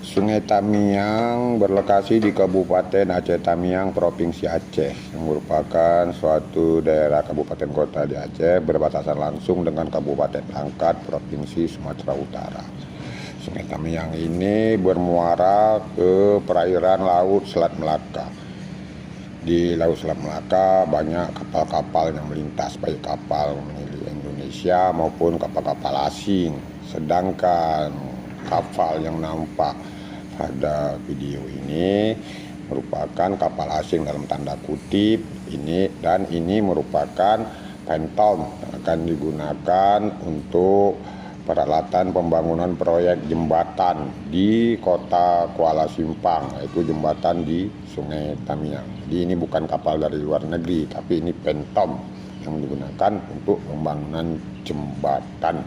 Sungai Tamiang berlokasi di Kabupaten Aceh Tamiang, Provinsi Aceh, yang merupakan suatu daerah kabupaten kota di Aceh berbatasan langsung dengan Kabupaten Langkat, Provinsi Sumatera Utara. Sungai Tamiang ini bermuara ke perairan Laut Selat Melaka. Di Laut Selat Melaka banyak kapal-kapal yang melintas, baik kapal milik Indonesia maupun kapal-kapal asing. Sedangkan kapal yang nampak pada video ini merupakan kapal asing dalam tanda kutip ini merupakan Phantom yang akan digunakan untuk peralatan pembangunan proyek jembatan di kota Kuala Simpang, yaitu jembatan di Sungai Tamiang. Jadi ini bukan kapal dari luar negeri, tapi ini Phantom yang digunakan untuk pembangunan jembatan.